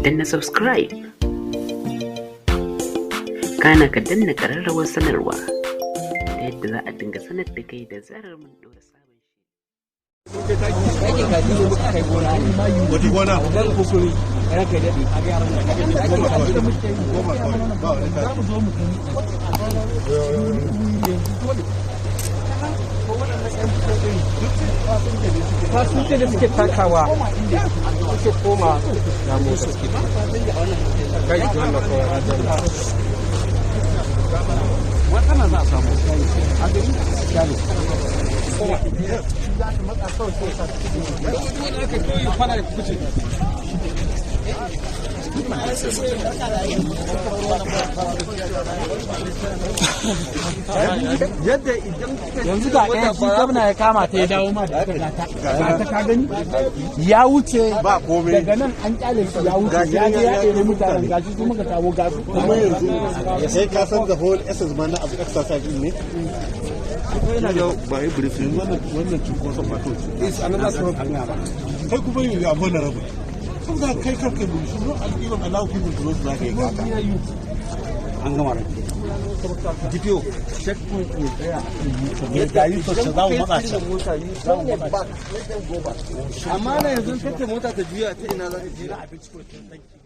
danna subscribe, kana ka danna ƙararrawar sanarwa ta yadda za a dinga sanar da kai da zarar mun ɗora sabon Wata gona? fasinja da suke takawa suke koma da motsa suke kai wannan kawai rajin wannan za a samu a gari shari yadda yanzu ga ɗaya shi gwamna ya kama ta ya dawo ma da aka gata ka gani ya wuce daga nan an kyale shi ya wuce ya je ya ɗaya mutanen gashi su muka kawo gasu kuma yanzu sai ka san the whole essence ma na abu exercise ne yana da ba yi briefing wannan cunkoson fatoci kai kuma yi ga vulnerable sun za kai karkai mu shi no alƙiwan allow people to know za ka yi kaka an gama rai DPO checkpoint ne tsaya ya gari to za mu matsa shi amma na yanzu kake mota ta juya ta ina za ta je